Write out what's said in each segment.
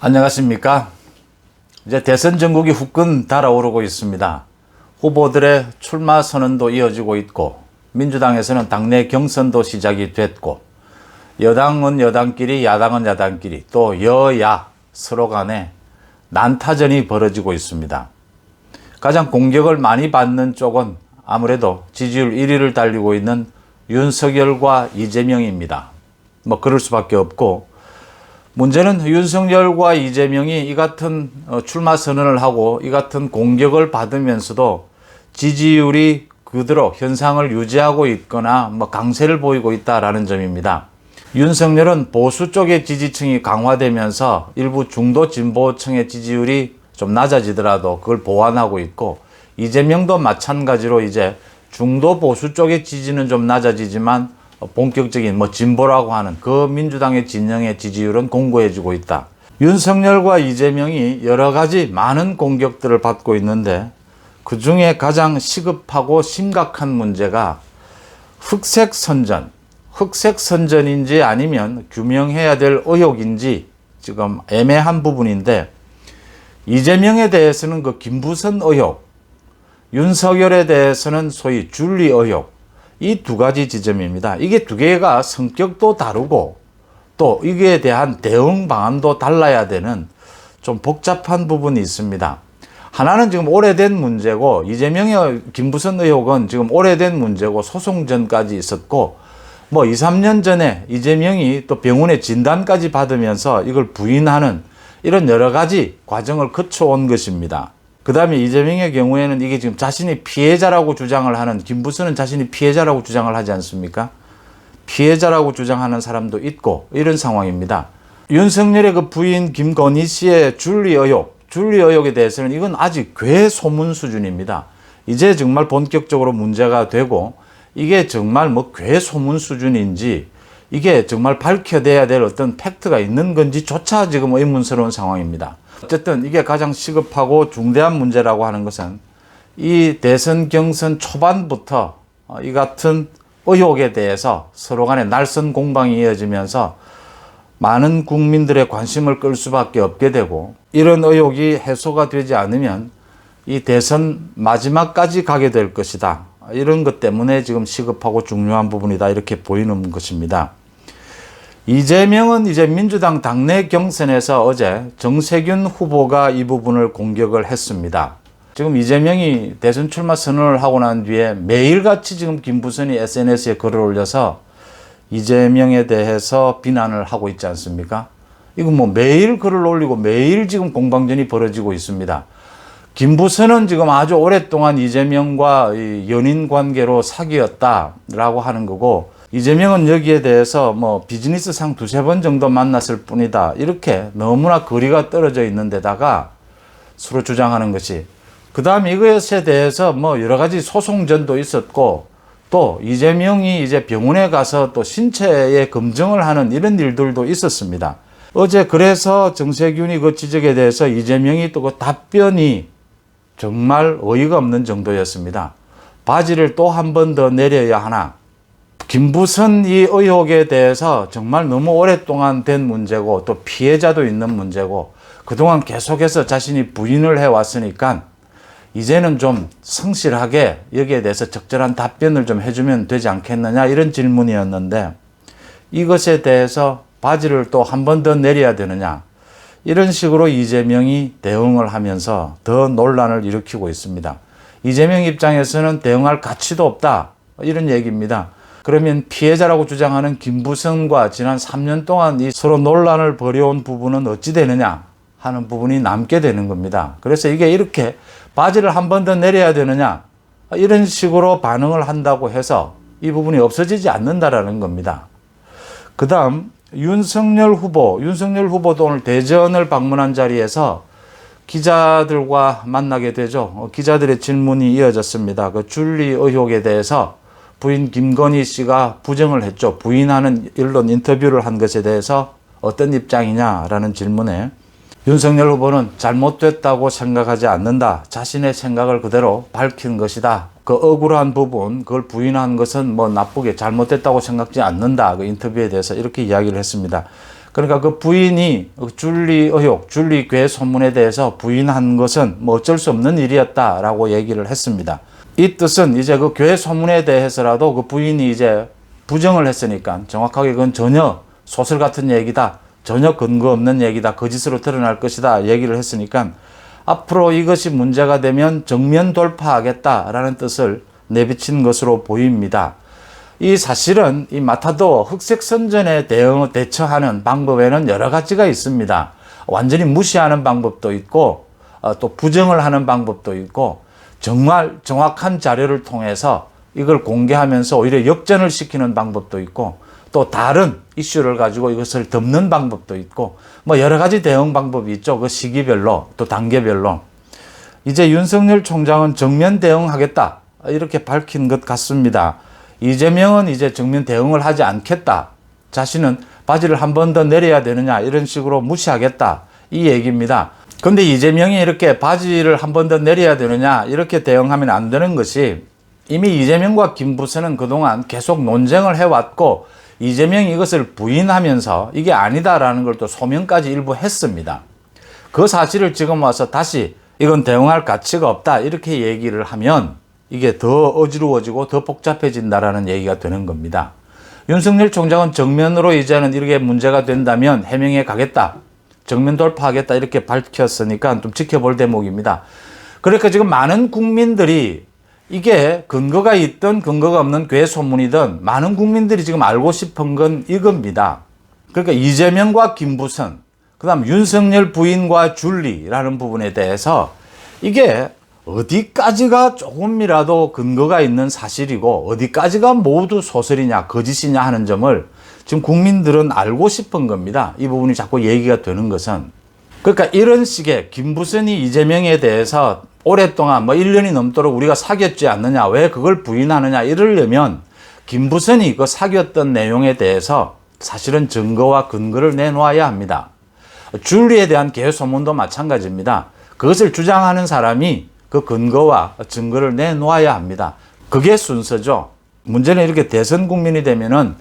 안녕하십니까. 이제 대선 전국이 후끈 달아오르고 있습니다. 후보들의 출마 선언도 이어지고 있고, 민주당에서는 당내 경선도 시작이 됐고, 여당은 여당끼리, 야당은 야당끼리, 또 여야 서로 간에 난타전이 벌어지고 있습니다. 가장 공격을 많이 받는 쪽은 아무래도 지지율 1위를 달리고 있는 윤석열과 이재명입니다. 그럴 수밖에 없고, 문제는 윤석열과 이재명이 이 같은 출마 선언을 하고 이 같은 공격을 받으면서도 지지율이 그대로 현상을 유지하고 있거나 강세를 보이고 있다라는 점입니다. 윤석열은 보수 쪽의 지지층이 강화되면서 일부 중도 진보층의 지지율이 좀 낮아지더라도 그걸 보완하고 있고, 이재명도 마찬가지로 이제 중도 보수 쪽의 지지는 좀 낮아지지만 본격적인 진보라고 하는 그 민주당의 진영의 지지율은 공고해지고 있다. 윤석열과 이재명이 여러 가지 많은 공격들을 받고 있는데, 그 중에 가장 시급하고 심각한 문제가 흑색 선전인지 아니면 규명해야 될 의혹인지 지금 애매한 부분인데, 이재명에 대해서는 그 김부선 의혹, 윤석열에 대해서는 소위 줄리 의혹, 이 두 가지 지점입니다. 이게 두 개가 성격도 다르고 또 이게 대한 대응 방안도 달라야 되는 좀 복잡한 부분이 있습니다. 하나는 지금 오래된 문제고, 이재명의 김부선 의혹은 지금 오래된 문제고 소송 전까지 있었고, 2, 3년 전에 이재명이 또 병원에 진단까지 받으면서 이걸 부인하는 이런 여러 가지 과정을 거쳐온 것입니다. 그 다음에 이재명의 경우에는 이게 지금 자신이 피해자라고 주장을 하는, 김부선은 자신이 피해자라고 주장을 하지 않습니까? 피해자라고 주장하는 사람도 있고 이런 상황입니다. 윤석열의 그 부인 김건희 씨의 줄리 의혹에 대해서는 이건 아직 괴소문 수준입니다. 이제 정말 본격적으로 문제가 되고, 이게 정말 괴소문 수준인지 이게 정말 밝혀내야 될 어떤 팩트가 있는 건지조차 지금 의문스러운 상황입니다. 어쨌든 이게 가장 시급하고 중대한 문제라고 하는 것은 이 대선 경선 초반부터 이 같은 의혹에 대해서 서로 간에 날선 공방이 이어지면서 많은 국민들의 관심을 끌 수밖에 없게 되고, 이런 의혹이 해소가 되지 않으면 이 대선 마지막까지 가게 될 것이다. 이런 것 때문에 지금 시급하고 중요한 부분이다, 이렇게 보이는 것입니다. 이재명은 이제 민주당 당내 경선에서 어제 정세균 후보가 이 부분을 공격을 했습니다. 지금 이재명이 대선 출마 선언을 하고 난 뒤에 매일같이 지금 김부선이 SNS에 글을 올려서 이재명에 대해서 비난을 하고 있지 않습니까? 이거 매일 글을 올리고 매일 지금 공방전이 벌어지고 있습니다. 김부선은 지금 아주 오랫동안 이재명과 연인 관계로 사귀었다라고 하는 거고, 이재명은 여기에 대해서 비즈니스상 두세 번 정도 만났을 뿐이다, 이렇게 너무나 거리가 떨어져 있는 데다가 서로 주장하는 것이, 그 다음에 이것에 대해서 여러 가지 소송전도 있었고, 또 이재명이 이제 병원에 가서 또 신체에 검증을 하는 이런 일들도 있었습니다. 어제 그래서 정세균이 그 지적에 대해서 이재명이 또 그 답변이 정말 어이가 없는 정도였습니다. 바지를 또 한 번 더 내려야 하나. 김부선 이 의혹에 대해서 정말 너무 오랫동안 된 문제고, 또 피해자도 있는 문제고, 그동안 계속해서 자신이 부인을 해왔으니까 이제는 좀 성실하게 여기에 대해서 적절한 답변을 좀 해주면 되지 않겠느냐, 이런 질문이었는데, 이것에 대해서 바지를 또 한 번 더 내려야 되느냐, 이런 식으로 이재명이 대응을 하면서 더 논란을 일으키고 있습니다. 이재명 입장에서는 대응할 가치도 없다, 이런 얘기입니다. 그러면 피해자라고 주장하는 김부선과 지난 3년 동안 이 서로 논란을 벌여온 부분은 어찌 되느냐 하는 부분이 남게 되는 겁니다. 그래서 이게 이렇게 바지를 한 번 더 내려야 되느냐, 이런 식으로 반응을 한다고 해서 이 부분이 없어지지 않는다라는 겁니다. 그 다음 윤석열 후보도 오늘 대전을 방문한 자리에서 기자들과 만나게 되죠. 기자들의 질문이 이어졌습니다. 그 줄리 의혹에 대해서 부인 김건희 씨가 부정을 했죠. 부인하는 언론 인터뷰를 한 것에 대해서 어떤 입장이냐라는 질문에 윤석열 후보는 잘못됐다고 생각하지 않는다. 자신의 생각을 그대로 밝힌 것이다. 그 억울한 부분, 그걸 부인한 것은 나쁘게 잘못됐다고 생각지 않는다. 그 인터뷰에 대해서 이렇게 이야기를 했습니다. 그러니까 그 부인이 줄리 의혹, 줄리 괴 소문에 대해서 부인한 것은 뭐 어쩔 수 없는 일이었다라고 얘기를 했습니다. 이 뜻은 이제 그 괴 소문에 대해서라도 그 부인이 이제 부정을 했으니까 정확하게 그건 전혀 소설 같은 얘기다, 전혀 근거 없는 얘기다, 거짓으로 드러날 것이다 얘기를 했으니까 앞으로 이것이 문제가 되면 정면 돌파하겠다라는 뜻을 내비친 것으로 보입니다. 이 사실은 이 마타도 흑색 선전에 대처하는 방법에는 여러 가지가 있습니다. 완전히 무시하는 방법도 있고 또 부정을 하는 방법도 있고 정말 정확한 자료를 통해서 이걸 공개하면서 오히려 역전을 시키는 방법도 있고 또 다른 이슈를 가지고 이것을 덮는 방법도 있고 뭐 여러 가지 대응 방법이 있죠. 그 시기별로 또 단계별로. 이제 윤석열 총장은 정면 대응하겠다 이렇게 밝힌 것 같습니다. 이재명은 이제 정면 대응을 하지 않겠다. 자신은 바지를 한 번 더 내려야 되느냐 이런 식으로 무시하겠다 이 얘기입니다. 근데 이재명이 이렇게 바지를 한 번 더 내려야 되느냐 이렇게 대응하면 안 되는 것이 이미 이재명과 김부선은 그동안 계속 논쟁을 해왔고 이재명이 이것을 부인하면서 이게 아니다라는 걸 또 소명까지 일부 했습니다. 그 사실을 지금 와서 다시 이건 대응할 가치가 없다 이렇게 얘기를 하면 이게 더 어지러워지고 더 복잡해진다라는 얘기가 되는 겁니다. 윤석열 총장은 정면으로 이제는 이렇게 문제가 된다면 해명해 가겠다, 정면 돌파하겠다 이렇게 밝혔으니까 좀 지켜볼 대목입니다. 그러니까 지금 많은 국민들이 이게 근거가 있든 근거가 없는 괴소문이든 많은 국민들이 지금 알고 싶은 건 이겁니다. 그러니까 이재명과 김부선, 그 다음 윤석열 부인과 줄리라는 부분에 대해서 이게 어디까지가 조금이라도 근거가 있는 사실이고 어디까지가 모두 소설이냐 거짓이냐 하는 점을 지금 국민들은 알고 싶은 겁니다. 이 부분이 자꾸 얘기가 되는 것은. 그러니까 이런 식의 김부선이 이재명에 대해서 오랫동안 뭐 1년이 넘도록 우리가 사귀었지 않느냐, 왜 그걸 부인하느냐 이러려면 김부선이 그 사귀었던 내용에 대해서 사실은 증거와 근거를 내놓아야 합니다. 줄리에 대한 개소문도 마찬가지입니다. 그것을 주장하는 사람이 그 근거와 증거를 내놓아야 합니다. 그게 순서죠. 문제는 이렇게 대선 국민이 되면은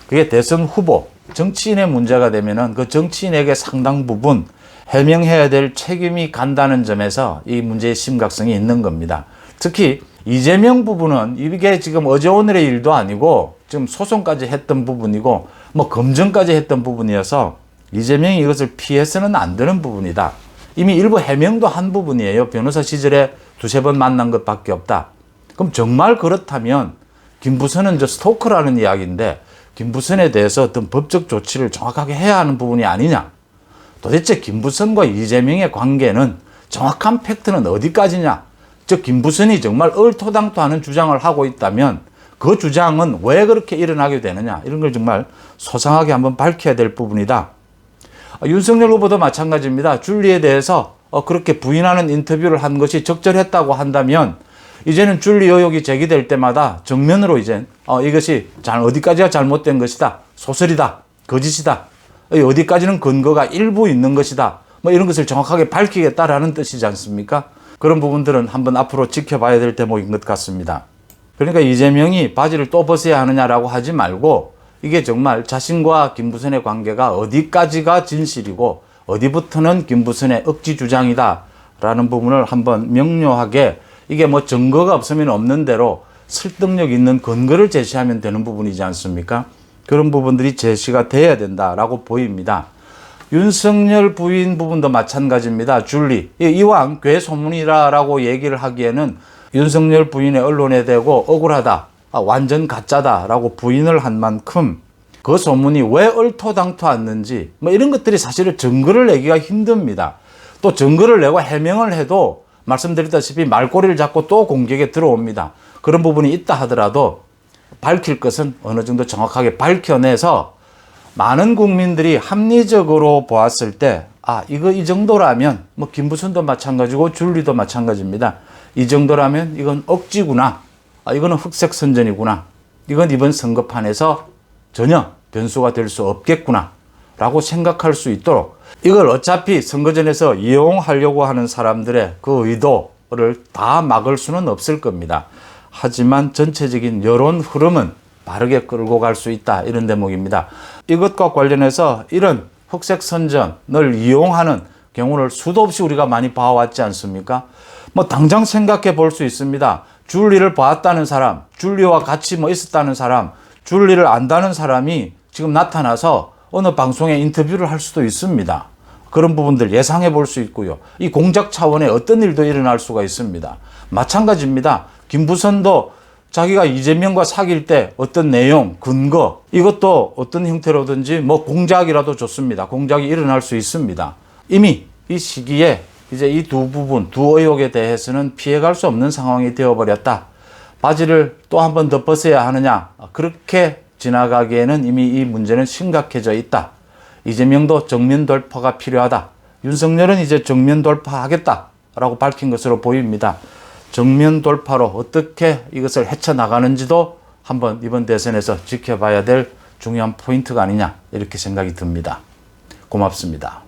그게 대선 후보, 정치인의 문제가 되면은 그 정치인에게 상당 부분 해명해야 될 책임이 간다는 점에서 이 문제의 심각성이 있는 겁니다. 특히 이재명 부분은 이게 지금 어제 오늘의 일도 아니고 지금 소송까지 했던 부분이고 뭐 검증까지 했던 부분이어서 이재명이 이것을 피해서는 안 되는 부분이다. 이미 일부 해명도 한 부분이에요. 변호사 시절에 두세 번 만난 것밖에 없다. 그럼 정말 그렇다면 김부선은 저 스토커라는 이야기인데 김부선에 대해서 어떤 법적 조치를 정확하게 해야 하는 부분이 아니냐. 도대체 김부선과 이재명의 관계는 정확한 팩트는 어디까지냐. 즉 김부선이 정말 얼토당토하는 주장을 하고 있다면 그 주장은 왜 그렇게 일어나게 되느냐. 이런 걸 정말 소상하게 한번 밝혀야 될 부분이다. 윤석열 후보도 마찬가지입니다. 줄리에 대해서 그렇게 부인하는 인터뷰를 한 것이 적절했다고 한다면 이제는 줄리 의혹이 제기될 때마다 정면으로 이제 이것이 어디까지가 잘못된 것이다, 소설이다, 거짓이다, 어디까지는 근거가 일부 있는 것이다, 뭐 이런 것을 정확하게 밝히겠다라는 뜻이지 않습니까? 그런 부분들은 한번 앞으로 지켜봐야 될 대목인 것 같습니다. 그러니까 이재명이 바지를 또 벗어야 하느냐라고 하지 말고 이게 정말 자신과 김부선의 관계가 어디까지가 진실이고 어디부터는 김부선의 억지 주장이다 라는 부분을 한번 명료하게 이게 뭐 증거가 없으면 없는 대로 설득력 있는 근거를 제시하면 되는 부분이지 않습니까? 그런 부분들이 제시가 돼야 된다라고 보입니다. 윤석열 부인 부분도 마찬가지입니다. 줄리. 이왕 괴소문이라고 얘기를 하기에는 윤석열 부인의 언론에 대고 억울하다, 완전 가짜다라고 부인을 한 만큼 그 소문이 왜 얼토당토했는지 뭐 이런 것들이 사실은 증거를 내기가 힘듭니다. 또 증거를 내고 해명을 해도 말씀드렸다시피 말꼬리를 잡고 또 공격에 들어옵니다. 그런 부분이 있다 하더라도 밝힐 것은 어느 정도 정확하게 밝혀내서 많은 국민들이 합리적으로 보았을 때 이거 이 정도라면 뭐 김부선도 마찬가지고 줄리도 마찬가지입니다. 이 정도라면 이건 억지구나. 이거는 흑색 선전이구나. 이건 이번 선거판에서 전혀 변수가 될 수 없겠구나 라고 생각할 수 있도록 이걸 어차피 선거전에서 이용하려고 하는 사람들의 그 의도를 다 막을 수는 없을 겁니다. 하지만 전체적인 여론 흐름은 바르게 끌고 갈 수 있다 이런 대목입니다. 이것과 관련해서 이런 흑색 선전을 이용하는 경우를 수도 없이 우리가 많이 봐왔지 않습니까? 뭐 당장 생각해 볼 수 있습니다. 줄리를 봤다는 사람, 줄리와 같이 뭐 있었다는 사람, 줄리를 안다는 사람이 지금 나타나서 어느 방송에 인터뷰를 할 수도 있습니다. 그런 부분들 예상해 볼 수 있고요. 이 공작 차원의 어떤 일도 일어날 수가 있습니다. 마찬가지입니다. 김부선도 자기가 이재명과 사귈 때 어떤 내용, 근거, 이것도 어떤 형태로든지 뭐 공작이라도 좋습니다. 공작이 일어날 수 있습니다. 이미 이 시기에 이제 이 두 부분, 두 의혹에 대해서는 피해갈 수 없는 상황이 되어버렸다. 바지를 또 한 번 더 벗어야 하느냐. 그렇게 지나가기에는 이미 이 문제는 심각해져 있다. 이재명도 정면 돌파가 필요하다. 윤석열은 이제 정면 돌파하겠다라고 밝힌 것으로 보입니다. 정면 돌파로 어떻게 이것을 헤쳐나가는지도 한번 이번 대선에서 지켜봐야 될 중요한 포인트가 아니냐 이렇게 생각이 듭니다. 고맙습니다.